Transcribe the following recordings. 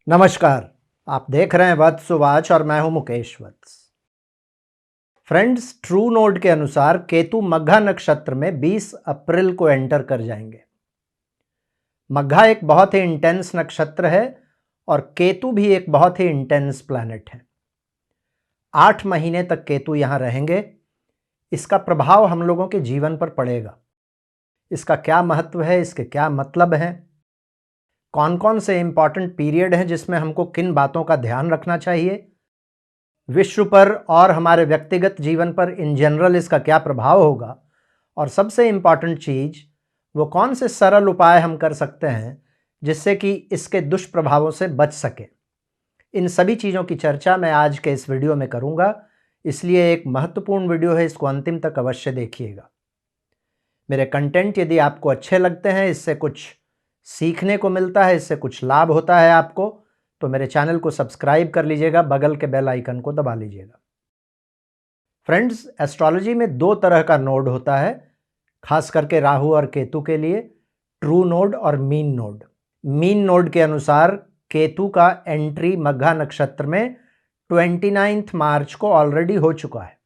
नमस्कार। आप देख रहे हैं वत्स वाच और मैं हूं मुकेश वत्स। फ्रेंड्स, ट्रू नोड के अनुसार केतु मघा नक्षत्र में 20 अप्रैल को एंटर कर जाएंगे। मघा एक बहुत ही इंटेंस नक्षत्र है और केतु भी एक बहुत ही इंटेंस प्लैनेट है। 8 महीने तक केतु यहां रहेंगे। इसका प्रभाव हम लोगों के जीवन पर पड़ेगा। इसका क्या महत्व है, इसके क्या मतलब हैं, कौन कौन से इंपॉर्टेंट पीरियड हैं जिसमें हमको किन बातों का ध्यान रखना चाहिए, विश्व पर और हमारे व्यक्तिगत जीवन पर इन जनरल इसका क्या प्रभाव होगा, और सबसे इंपॉर्टेंट चीज वो कौन से सरल उपाय हम कर सकते हैं जिससे कि इसके दुष्प्रभावों से बच सके। इन सभी चीज़ों की चर्चा मैं आज के इस वीडियो में करूंगा, इसलिए एक महत्वपूर्ण वीडियो है, इसको अंतिम तक अवश्य देखिएगा। मेरे कंटेंट यदि आपको अच्छे लगते हैं, इससे कुछ सीखने को मिलता है, इससे कुछ लाभ होता है आपको, तो मेरे चैनल को सब्सक्राइब कर लीजिएगा, बगल के बेल आइकन को दबा लीजिएगा। फ्रेंड्स, एस्ट्रोलॉजी में 2 तरह का नोड होता है, खास करके राहु और केतु के लिए, ट्रू नोड और मीन नोड। मीन नोड के अनुसार केतु का एंट्री मघा नक्षत्र में 29 मार्च को ऑलरेडी हो चुका है,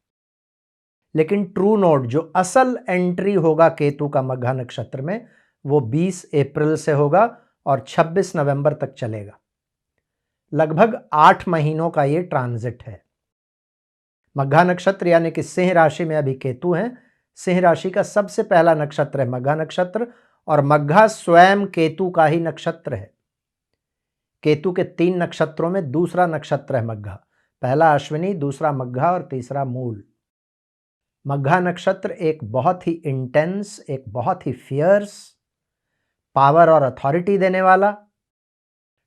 लेकिन ट्रू नोड जो असल एंट्री होगा केतु का मघा नक्षत्र में वो 20 अप्रैल से होगा और 26 नवंबर तक चलेगा। लगभग 8 महीनों का ये ट्रांजिट है। मघा नक्षत्र यानी कि सिंह राशि में अभी केतु हैं। सिंह राशि का सबसे पहला नक्षत्र है मघा नक्षत्र, और मघा स्वयं केतु का ही नक्षत्र है। केतु के 3 नक्षत्रों में दूसरा नक्षत्र है मघा। पहला अश्विनी, दूसरा मघा और तीसरा मूल। मघा नक्षत्र एक बहुत ही इंटेंस, एक बहुत ही फियर्स, पावर और अथॉरिटी देने वाला,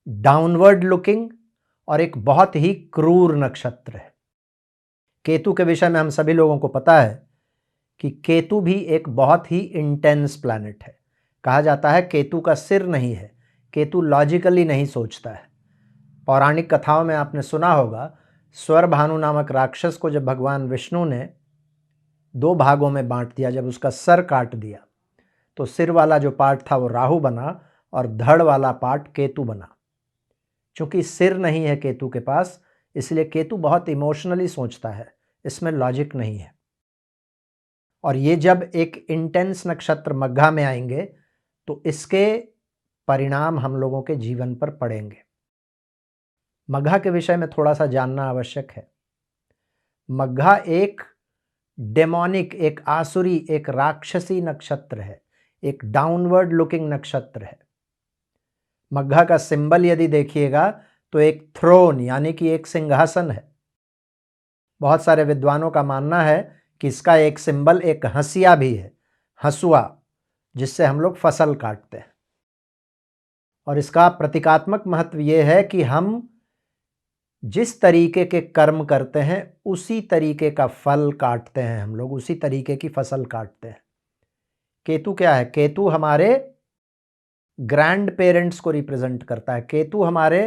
डाउनवर्ड लुकिंग और एक बहुत ही क्रूर नक्षत्र है। केतु के विषय में हम सभी लोगों को पता है कि केतु भी एक बहुत ही इंटेंस प्लैनेट है। कहा जाता है केतु का सिर नहीं है, केतु लॉजिकली नहीं सोचता है। पौराणिक कथाओं में आपने सुना होगा, स्वरभानु नामक राक्षस को जब भगवान विष्णु ने 2 भागों में बांट दिया, जब उसका सर काट दिया, तो सिर वाला जो पार्ट था वो राहु बना और धड़ वाला पार्ट केतु बना। चूंकि सिर नहीं है केतु के पास, इसलिए केतु बहुत इमोशनली सोचता है, इसमें लॉजिक नहीं है। और ये जब एक इंटेंस नक्षत्र मघा में आएंगे तो इसके परिणाम हम लोगों के जीवन पर पड़ेंगे। मघा के विषय में थोड़ा सा जानना आवश्यक है। मघा एक डेमोनिक, एक आसुरी, एक राक्षसी नक्षत्र है, एक डाउनवर्ड लुकिंग नक्षत्र है। मघा का सिंबल यदि देखिएगा तो एक थ्रोन यानी कि एक सिंहासन है। बहुत सारे विद्वानों का मानना है कि इसका एक सिंबल एक हंसिया भी है, हंसुआ, जिससे हम लोग फसल काटते हैं। और इसका प्रतीकात्मक महत्व यह है कि हम जिस तरीके के कर्म करते हैं उसी तरीके का फल काटते हैं, हम लोग उसी तरीके की फसल काटते हैं। केतु क्या है? केतु हमारे ग्रैंड पेरेंट्स को रिप्रेजेंट करता है। केतु हमारे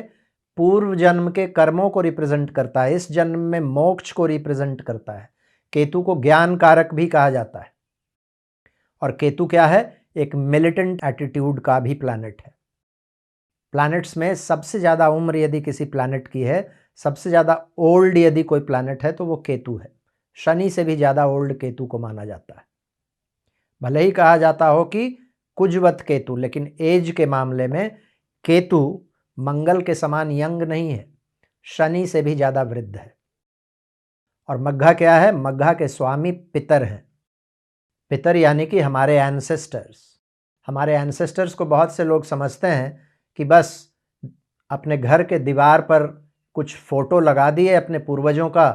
पूर्व जन्म के कर्मों को रिप्रेजेंट करता है, इस जन्म में मोक्ष को रिप्रेजेंट करता है। केतु को ज्ञान कारक भी कहा जाता है। और केतु क्या है? एक मिलिटेंट एटीट्यूड का भी प्लैनेट है। प्लैनेट्स में सबसे ज़्यादा उम्र यदि किसी प्लैनेट की है, सबसे ज़्यादा ओल्ड यदि कोई प्लैनेट है तो वो केतु है। शनि से भी ज़्यादा ओल्ड केतु को माना जाता है। भले ही कहा जाता हो कि कुजवत केतु, लेकिन एज के मामले में केतु मंगल के समान यंग नहीं है, शनि से भी ज़्यादा वृद्ध है। और मघा क्या है? मघा के स्वामी पितर हैं। पितर यानी कि हमारे एंसेस्टर्स। हमारे एंसेस्टर्स को बहुत से लोग समझते हैं कि बस अपने घर के दीवार पर कुछ फोटो लगा दिए अपने पूर्वजों का,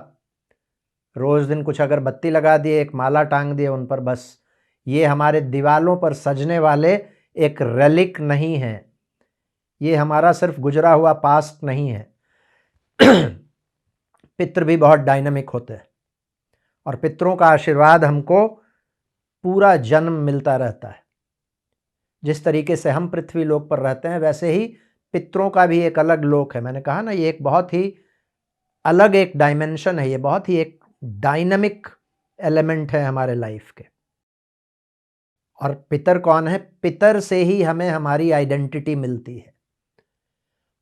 रोज दिन कुछ अगरबत्ती लगा दिए, एक माला टांग दिए उन पर, बस ये हमारे दीवारों पर सजने वाले एक रेलिक नहीं है, ये हमारा सिर्फ गुजरा हुआ पास्ट नहीं है। पितृ भी बहुत डायनामिक होते हैं और पितरों का आशीर्वाद हमको पूरा जन्म मिलता रहता है। जिस तरीके से हम पृथ्वी लोक पर रहते हैं, वैसे ही पितरों का भी एक अलग लोक है। मैंने कहा ना, ये एक बहुत ही अलग एक डायमेंशन है, ये बहुत ही एक डायनामिक एलिमेंट है हमारे लाइफ के। और पितर कौन है? पितर से ही हमें हमारी आइडेंटिटी मिलती है।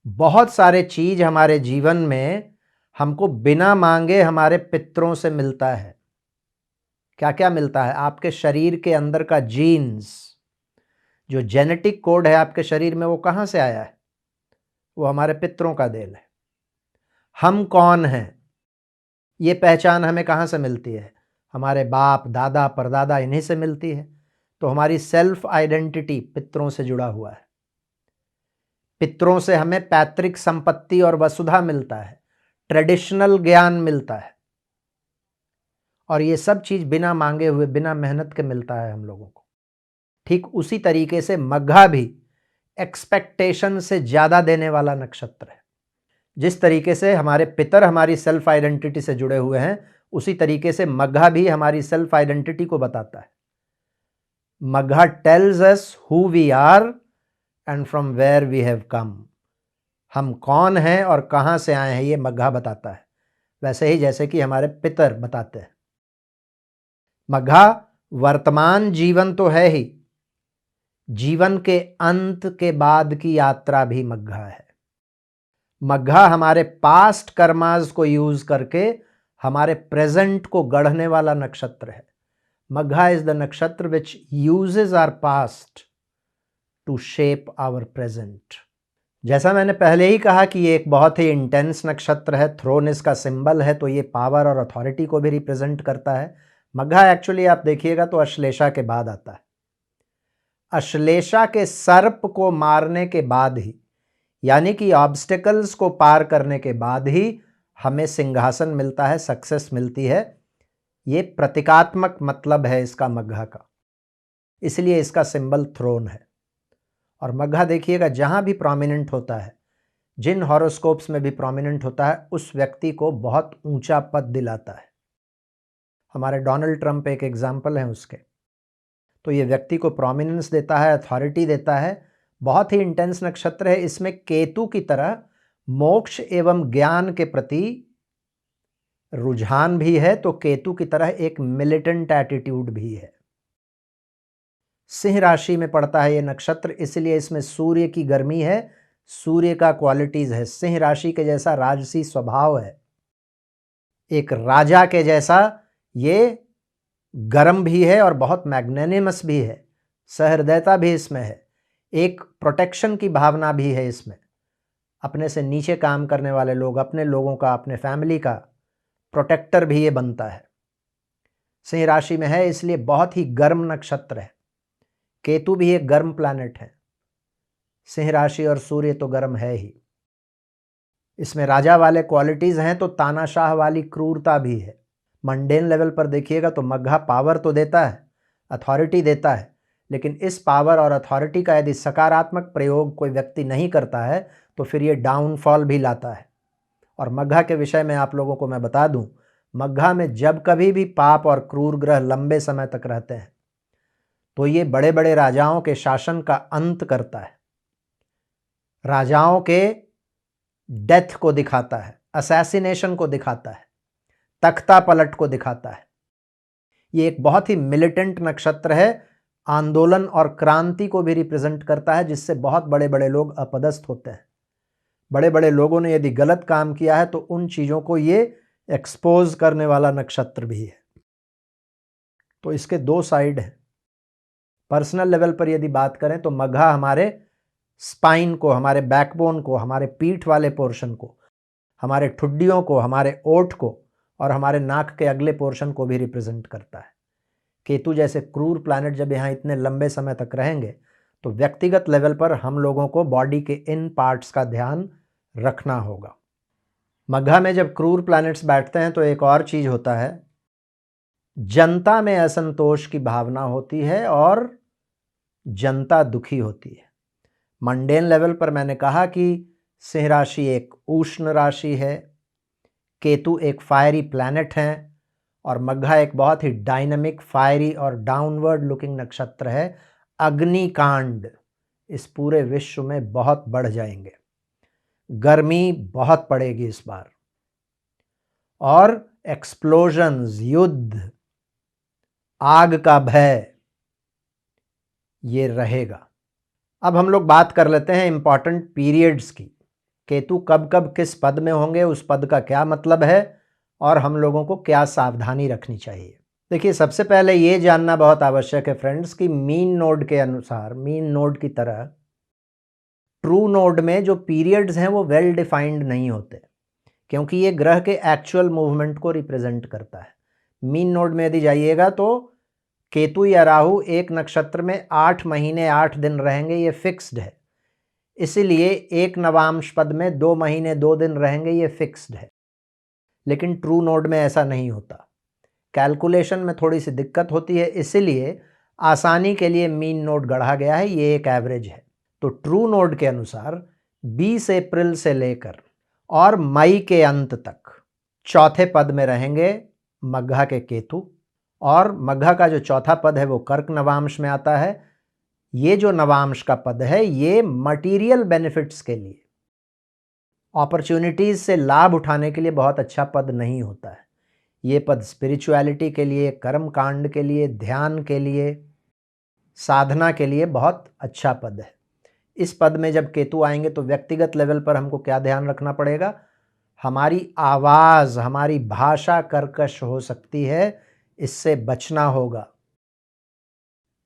बहुत सारे चीज हमारे जीवन में हमको बिना मांगे हमारे पितरों से मिलता है। क्या क्या मिलता है? आपके शरीर के अंदर का जीन्स, जो जेनेटिक कोड है आपके शरीर में, वो कहाँ से आया है? वो हमारे पितरों का देन है। हम कौन हैं, ये पहचान हमें कहाँ से मिलती है? हमारे बाप दादा परदादा, इन्हीं से मिलती है। तो हमारी सेल्फ आइडेंटिटी पितरों से जुड़ा हुआ है। पितरों से हमें पैतृक संपत्ति और वसुधा मिलता है, ट्रेडिशनल ज्ञान मिलता है, और ये सब चीज बिना मांगे हुए, बिना मेहनत के मिलता है हम लोगों को। ठीक उसी तरीके से मघा भी एक्सपेक्टेशन से ज्यादा देने वाला नक्षत्र है। जिस तरीके से हमारे पितर हमारी सेल्फ आइडेंटिटी से जुड़े हुए हैं, उसी तरीके से मघा भी हमारी सेल्फ आइडेंटिटी को बताता है। Magha tells us who we are and from where we have come. हम कौन हैं और कहां से आए हैं, ये मघा बताता है। वैसे ही जैसे कि हमारे पितर बताते हैं। मघा वर्तमान जीवन तो है ही, जीवन के अंत के बाद की यात्रा भी मघा है। मघा हमारे पास्ट कर्मास को यूज करके हमारे प्रेजेंट को गढ़ने वाला नक्षत्र है। मघा is the nakshatra which uses our past to shape our present. जैसा मैंने पहले ही कहा कि ये एक बहुत ही इंटेंस नक्षत्र है। थ्रोन इसका सिंबल है, तो ये पावर और अथॉरिटी को भी रिप्रेजेंट करता है। मघा एक्चुअली आप देखिएगा तो अश्लेषा के बाद आता है। अश्लेषा के सर्प को मारने के बाद ही, यानी कि ऑब्स्टिकल्स को पार करने के बाद ही हमें सिंहासन मिलता है, सक्सेस मिलती है। ये प्रतीकात्मक मतलब है इसका मघा का, इसलिए इसका सिंबल थ्रोन है। और मघा देखिएगा जहां भी प्रोमिनेंट होता है, जिन हॉरोस्कोप्स में भी प्रोमिनेंट होता है, उस व्यक्ति को बहुत ऊंचा पद दिलाता है। हमारे डोनाल्ड ट्रंप एक एग्जाम्पल है उसके। तो ये व्यक्ति को प्रोमिनेंस देता है, अथॉरिटी देता है। बहुत ही इंटेंस नक्षत्र है। इसमें केतु की तरह मोक्ष एवं ज्ञान के प्रति रुझान भी है, तो केतु की तरह एक मिलिटेंट एटीट्यूड भी है। सिंह राशि में पड़ता है ये नक्षत्र, इसलिए इसमें सूर्य की गर्मी है, सूर्य का क्वालिटीज है। सिंह राशि के जैसा राजसी स्वभाव है, एक राजा के जैसा ये गर्म भी है और बहुत मैग्नेनिमस भी है। सहृदयता भी इसमें है, एक प्रोटेक्शन की भावना भी है इसमें। अपने से नीचे काम करने वाले लोग, अपने लोगों का, अपने फैमिली का प्रोटेक्टर भी ये बनता है। सिंह राशि में है, इसलिए बहुत ही गर्म नक्षत्र है। केतु भी एक गर्म प्लैनेट है। सिंह राशि और सूर्य तो गर्म है ही। इसमें राजा वाले क्वालिटीज हैं, तो तानाशाह वाली क्रूरता भी है। मंडेन लेवल पर देखिएगा तो मघा पावर तो देता है, अथॉरिटी देता है, लेकिन इस पावर और अथॉरिटी का यदि सकारात्मक प्रयोग कोई व्यक्ति नहीं करता है तो फिर ये डाउनफॉल भी लाता है। और मघा के विषय में आप लोगों को मैं बता दूं, मघा में जब कभी भी पाप और क्रूर ग्रह लंबे समय तक रहते हैं तो ये बड़े बड़े राजाओं के शासन का अंत करता है, राजाओं के डेथ को दिखाता है, असैसिनेशन को दिखाता है, तख्ता पलट को दिखाता है। ये एक बहुत ही मिलिटेंट नक्षत्र है, आंदोलन और क्रांति को भी रिप्रेजेंट करता है, जिससे बहुत बड़े बड़े लोग अपदस्थ होते हैं। बड़े बड़े लोगों ने यदि गलत काम किया है तो उन चीजों को ये एक्सपोज करने वाला नक्षत्र भी है। तो इसके दो साइड हैं। पर्सनल लेवल पर यदि बात करें तो मघा हमारे स्पाइन को, हमारे बैकबोन को, हमारे पीठ वाले पोर्शन को, हमारे ठुड्डियों को, हमारे ओठ को और हमारे नाक के अगले पोर्शन को भी रिप्रेजेंट करता है। केतु जैसे क्रूर प्लैनेट जब यहाँ इतने लंबे समय तक रहेंगे तो व्यक्तिगत लेवल पर हम लोगों को बॉडी के इन पार्ट्स का ध्यान रखना होगा। मघा में जब क्रूर प्लैनेट्स बैठते हैं तो एक और चीज होता है, जनता में असंतोष की भावना होती है और जनता दुखी होती है। मंडेन लेवल पर मैंने कहा कि सिंह राशि एक उष्ण राशि है, केतु एक फायरी प्लैनेट है और मघा एक बहुत ही डायनामिक, फायरी और डाउनवर्ड लुकिंग नक्षत्र है। अग्निकांड इस पूरे विश्व में बहुत बढ़ जाएंगे, गर्मी बहुत पड़ेगी इस बार, और एक्सप्लोजन्स, युद्ध, आग का भय ये रहेगा। अब हम लोग बात कर लेते हैं इंपॉर्टेंट पीरियड्स की। केतु कब कब किस पद में होंगे, उस पद का क्या मतलब है और हम लोगों को क्या सावधानी रखनी चाहिए। देखिए, सबसे पहले ये जानना बहुत आवश्यक है फ्रेंड्स कि मीन नोड के अनुसार, मीन नोड की तरह ट्रू नोड में जो पीरियड्स हैं वो वेल डिफाइंड नहीं होते, क्योंकि ये ग्रह के एक्चुअल मूवमेंट को रिप्रेजेंट करता है। मीन नोड में यदि जाइएगा तो केतु या राहु एक नक्षत्र में 8 महीने 8 दिन रहेंगे, ये फिक्स्ड है। इसीलिए एक नवांश पद में 2 महीने 2 दिन रहेंगे, ये फिक्स्ड है। लेकिन ट्रू नोड में ऐसा नहीं होता, कैलकुलेशन में थोड़ी सी दिक्कत होती है, इसीलिए आसानी के लिए मीन नोड गढ़ा गया है, ये एक एवरेज है। तो ट्रू नोड के अनुसार 20 अप्रैल से लेकर और मई के अंत तक चौथे पद में रहेंगे मघा के केतु, और मघा का जो चौथा पद है वो कर्क नवांश में आता है। ये जो नवांश का पद है ये मटीरियल बेनिफिट्स के लिए, अपॉर्चुनिटीज से लाभ उठाने के लिए बहुत अच्छा पद नहीं होता है। ये पद स्पिरिचुअलिटी के लिए, कर्म कांड के लिए, ध्यान के लिए, साधना के लिए बहुत अच्छा पद है। इस पद में जब केतु आएंगे तो व्यक्तिगत लेवल पर हमको क्या ध्यान रखना पड़ेगा, हमारी आवाज़, हमारी भाषा कर्कश हो सकती है, इससे बचना होगा।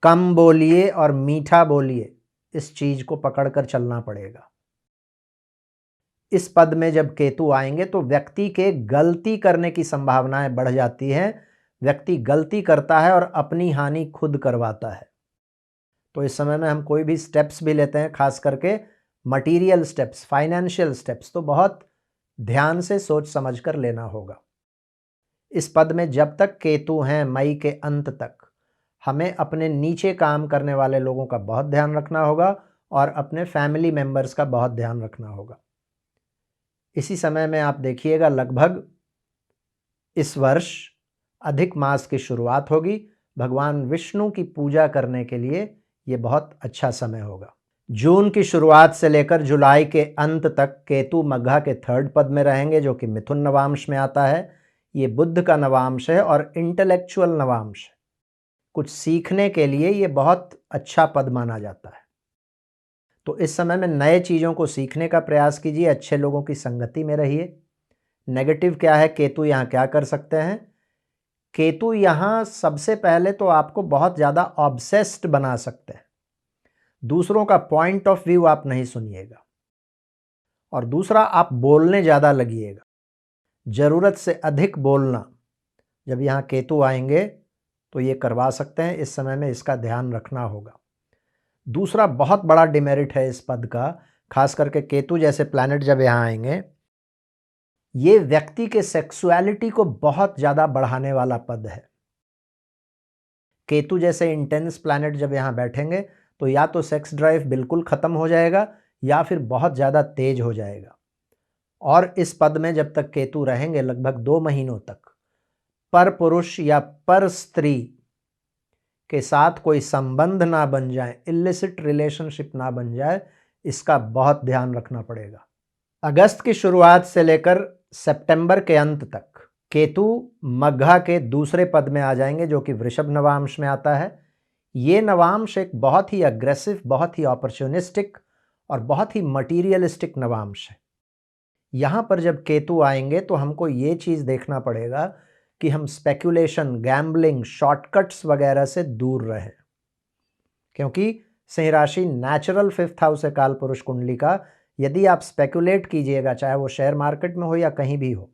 कम बोलिए और मीठा बोलिए, इस चीज को पकड़कर चलना पड़ेगा। इस पद में जब केतु आएंगे तो व्यक्ति के गलती करने की संभावनाएं बढ़ जाती हैं। व्यक्ति गलती करता है और अपनी हानि खुद करवाता है। तो इस समय में हम कोई भी स्टेप्स भी लेते हैं, खास करके मटीरियल स्टेप्स, फाइनेंशियल स्टेप्स, तो बहुत ध्यान से सोच समझ कर लेना होगा। इस पद में जब तक केतु हैं मई के अंत तक, हमें अपने नीचे काम करने वाले लोगों का बहुत ध्यान रखना होगा और अपने फैमिली मेंबर्स का बहुत ध्यान रखना होगा। इसी समय में आप देखिएगा लगभग इस वर्ष अधिक मास की शुरुआत होगी। भगवान विष्णु की पूजा करने के लिए ये बहुत अच्छा समय होगा। जून की शुरुआत से लेकर जुलाई के अंत तक केतु मघा के थर्ड पद में रहेंगे, जो कि मिथुन नवांश में आता है। ये बुध का नवांश है और इंटेलेक्चुअल नवांश है। कुछ सीखने के लिए ये बहुत अच्छा पद माना जाता है। तो इस समय में नए चीज़ों को सीखने का प्रयास कीजिए, अच्छे लोगों की संगति में रहिए। नेगेटिव क्या है, केतु यहाँ क्या कर सकते हैं, केतु यहाँ सबसे पहले तो आपको बहुत ज़्यादा ऑब्सेस्ड बना सकते हैं। दूसरों का पॉइंट ऑफ व्यू आप नहीं सुनिएगा, और दूसरा आप बोलने ज़्यादा लगिएगा, ज़रूरत से अधिक बोलना। जब यहाँ केतु आएंगे तो ये करवा सकते हैं। इस समय में इसका ध्यान रखना होगा। दूसरा बहुत बड़ा डिमेरिट है इस पद का, खास करके केतु जैसे प्लैनेट जब यहाँ आएंगे, ये व्यक्ति के सेक्सुअलिटी को बहुत ज़्यादा बढ़ाने वाला पद है। केतु जैसे इंटेंस प्लैनेट जब यहाँ बैठेंगे तो या तो सेक्स ड्राइव बिल्कुल ख़त्म हो जाएगा या फिर बहुत ज़्यादा तेज हो जाएगा। और इस पद में जब तक केतु रहेंगे लगभग 2 महीनों तक, पर पुरुष या पर स्त्री के साथ कोई संबंध ना बन जाए, इलिसिट रिलेशनशिप ना बन जाए, इसका बहुत ध्यान रखना पड़ेगा। अगस्त की शुरुआत से लेकर सितंबर के अंत तक केतु मघा के दूसरे पद में आ जाएंगे, जो कि वृषभ नवांश में आता है। ये नवांश एक बहुत ही अग्रेसिव, बहुत ही अपॉर्चुनिस्टिक और बहुत ही मटीरियलिस्टिक नवांश है। यहाँ पर जब केतु आएंगे तो हमको ये चीज़ देखना पड़ेगा कि हम स्पेकुलेशन, गैम्बलिंग, शॉर्टकट्स वगैरह से दूर रहें, क्योंकि सिंह राशि नेचुरल 5th हाउस है काल पुरुष कुंडली का। यदि आप स्पेकुलेट कीजिएगा, चाहे वो शेयर मार्केट में हो या कहीं भी हो,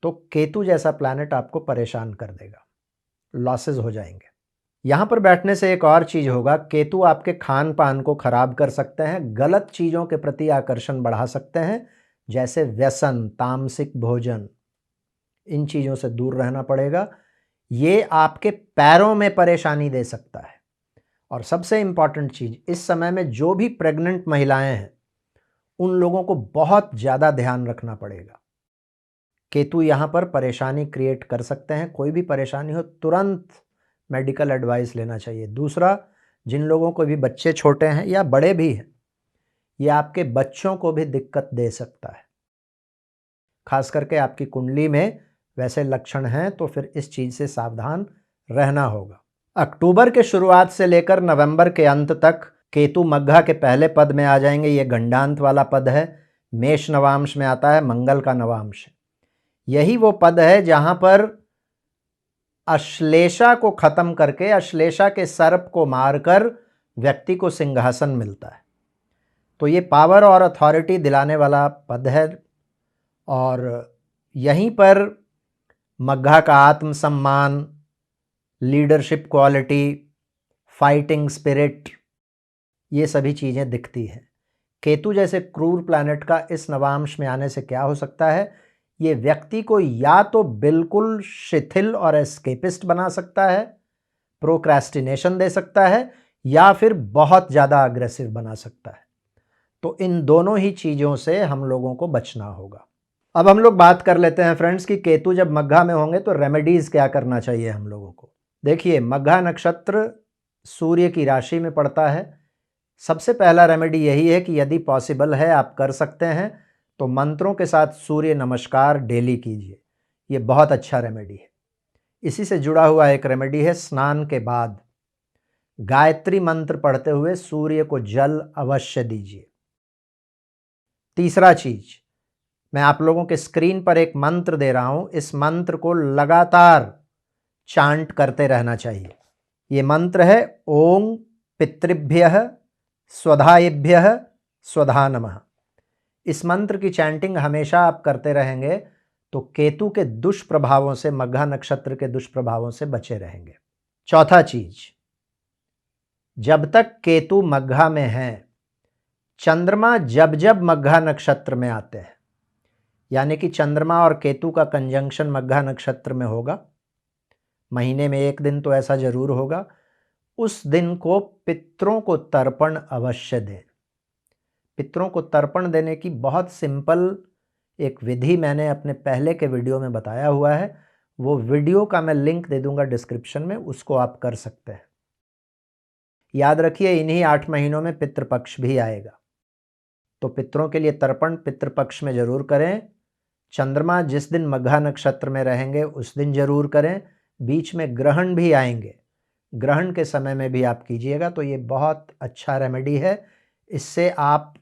तो केतु जैसा प्लैनेट आपको परेशान कर देगा, लॉसेस हो जाएंगे। यहाँ पर बैठने से एक और चीज़ होगा, केतु आपके खान पान को खराब कर सकते हैं, गलत चीज़ों के प्रति आकर्षण बढ़ा सकते हैं, जैसे व्यसन, तामसिक भोजन। इन चीज़ों से दूर रहना पड़ेगा। ये आपके पैरों में परेशानी दे सकता है। और सबसे इम्पॉर्टेंट चीज़, इस समय में जो भी प्रेग्नेंट महिलाएं हैं उन लोगों को बहुत ज़्यादा ध्यान रखना पड़ेगा। केतु यहाँ पर परेशानी क्रिएट कर सकते हैं। कोई भी परेशानी हो तुरंत मेडिकल एडवाइस लेना चाहिए। दूसरा, जिन लोगों को भी बच्चे छोटे हैं या बड़े भी हैं, ये आपके बच्चों को भी दिक्कत दे सकता है। खास करके आपकी कुंडली में वैसे लक्षण हैं तो फिर इस चीज़ से सावधान रहना होगा। अक्टूबर के शुरुआत से लेकर नवंबर के अंत तक केतु मघा के पहले पद में आ जाएंगे। ये गंडांत वाला पद है। मेष नवांश में आता है, मंगल का नवांश है। यही वो पद है जहां पर अश्लेषा को खत्म करके, अश्लेषा के सर्प को मारकर व्यक्ति को सिंहासन मिलता है। तो ये पावर और अथॉरिटी दिलाने वाला पद है। और यहीं पर मग्घा का आत्मसम्मान, लीडरशिप क्वालिटी, फाइटिंग स्पिरिट, ये सभी चीज़ें दिखती हैं। केतु जैसे क्रूर प्लैनेट का इस नवांश में आने से क्या हो सकता है, ये व्यक्ति को या तो बिल्कुल शिथिल और एस्केपिस्ट बना सकता है, प्रोक्रेस्टिनेशन दे सकता है, या फिर बहुत ज़्यादा अग्रेसिव बना सकता है। तो इन दोनों ही चीज़ों से हम लोगों को बचना होगा। अब हम लोग बात कर लेते हैं फ्रेंड्स कि केतु जब मग्घा में होंगे तो रेमेडीज़ क्या करना चाहिए हम लोगों को। देखिए, मग्घा नक्षत्र सूर्य की राशि में पड़ता है। सबसे पहला रेमेडी यही है कि यदि पॉसिबल है, आप कर सकते हैं, तो मंत्रों के साथ सूर्य नमस्कार डेली कीजिए। ये बहुत अच्छा रेमेडी है। इसी से जुड़ा हुआ एक रेमेडी है, स्नान के बाद गायत्री मंत्र पढ़ते हुए सूर्य को जल अवश्य दीजिए। तीसरा चीज, मैं आप लोगों के स्क्रीन पर एक मंत्र दे रहा हूं, इस मंत्र को लगातार चांट करते रहना चाहिए। ये मंत्र है ओम पितृभ्यः स्वधायेभ्यः स्वधा नमः। इस मंत्र की चैंटिंग हमेशा आप करते रहेंगे तो केतु के दुष्प्रभावों से, मग्घा नक्षत्र के दुष्प्रभावों से बचे रहेंगे। चौथा चीज, जब तक केतु मग्घा में है, चंद्रमा जब जब मग्घा नक्षत्र में आते हैं, यानी कि चंद्रमा और केतु का कंजंक्शन मग्घा नक्षत्र में होगा, महीने में एक दिन तो ऐसा जरूर होगा, उस दिन को पितरों को तर्पण अवश्य दें। पितरों को तर्पण देने की बहुत सिंपल एक विधि मैंने अपने पहले के वीडियो में बताया हुआ है। वो वीडियो का मैं लिंक दे दूंगा डिस्क्रिप्शन में, उसको आप कर सकते हैं। याद रखिए, इन्हीं 8 महीनों में पितृपक्ष भी आएगा, तो पितरों के लिए तर्पण पितृपक्ष में जरूर करें। चंद्रमा जिस दिन मघा नक्षत्र में रहेंगे उस दिन जरूर करें। बीच में ग्रहण भी आएंगे, ग्रहण के समय में भी आप कीजिएगा। तो ये बहुत अच्छा रेमेडी है, इससे आप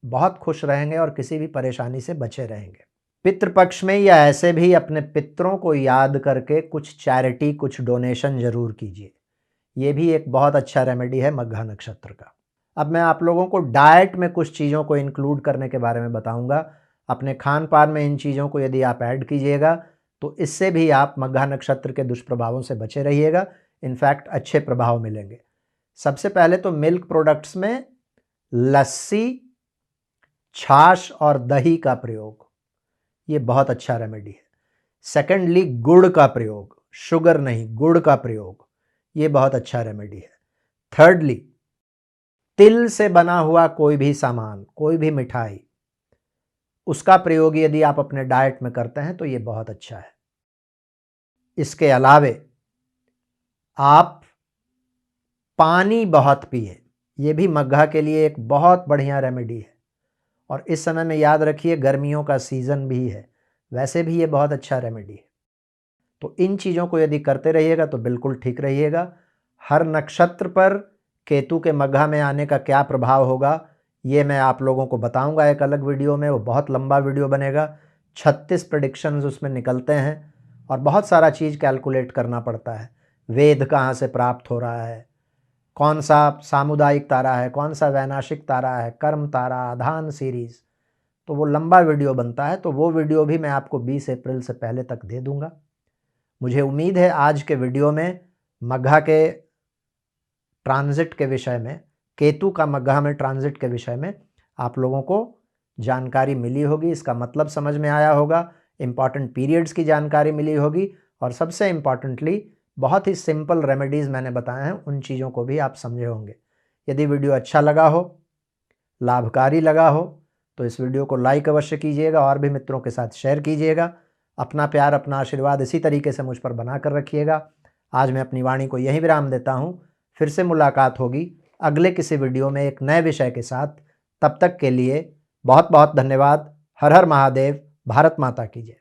बहुत खुश रहेंगे और किसी भी परेशानी से बचे रहेंगे। पितृपक्ष में या ऐसे भी अपने पितरों को याद करके कुछ चैरिटी, कुछ डोनेशन जरूर कीजिए। ये भी एक बहुत अच्छा रेमेडी है मघा नक्षत्र का। अब मैं आप लोगों को डाइट में कुछ चीज़ों को इंक्लूड करने के बारे में बताऊंगा। अपने खान पान में इन चीज़ों को यदि आप ऐड कीजिएगा तो इससे भी आप मघा नक्षत्र के दुष्प्रभावों से बचे रहिएगा। इनफैक्ट अच्छे प्रभाव मिलेंगे। सबसे पहले तो मिल्क प्रोडक्ट्स में लस्सी, छाछ और दही का प्रयोग, ये बहुत अच्छा रेमेडी है। सेकेंडली, गुड़ का प्रयोग, शुगर नहीं गुड़ का प्रयोग, ये बहुत अच्छा रेमेडी है। थर्डली, तिल से बना हुआ कोई भी सामान, कोई भी मिठाई, उसका प्रयोग यदि आप अपने डाइट में करते हैं तो ये बहुत अच्छा है। इसके अलावे आप पानी बहुत पिए, ये भी मघा के लिए एक बहुत बढ़िया रेमेडी है। और इस समय में याद रखिए गर्मियों का सीजन भी है, वैसे भी ये बहुत अच्छा रेमेडी है। तो इन चीज़ों को यदि करते रहिएगा तो बिल्कुल ठीक रहिएगा। हर नक्षत्र पर केतु के मघा में आने का क्या प्रभाव होगा ये मैं आप लोगों को बताऊंगा एक अलग वीडियो में। वो बहुत लंबा वीडियो बनेगा, 36 प्रेडिक्शंस उसमें निकलते हैं और बहुत सारा चीज़ कैलकुलेट करना पड़ता है। वेद कहाँ से प्राप्त हो रहा है, कौन सा सामुदायिक तारा है, कौन सा वैनाशिक तारा है, कर्म तारा, आधान सीरीज, तो वो लंबा वीडियो बनता है। तो वो वीडियो भी मैं आपको 20 अप्रैल से पहले तक दे दूंगा। मुझे उम्मीद है आज के वीडियो में मघा के ट्रांजिट के विषय में, केतु का मघा में ट्रांजिट के विषय में आप लोगों को जानकारी मिली होगी, इसका मतलब समझ में आया होगा, इंपॉर्टेंट पीरियड्स की जानकारी मिली होगी और सबसे इम्पॉर्टेंटली बहुत ही सिंपल रेमेडीज़ मैंने बताए हैं, उन चीज़ों को भी आप समझे होंगे। यदि वीडियो अच्छा लगा हो, लाभकारी लगा हो, तो इस वीडियो को लाइक अवश्य कीजिएगा और भी मित्रों के साथ शेयर कीजिएगा। अपना प्यार, अपना आशीर्वाद इसी तरीके से मुझ पर बना कर रखिएगा। आज मैं अपनी वाणी को यहीं विराम देता हूँ। फिर से मुलाकात होगी अगले किसी वीडियो में एक नए विषय के साथ। तब तक के लिए बहुत बहुत धन्यवाद। हर हर महादेव। भारत माता की जय।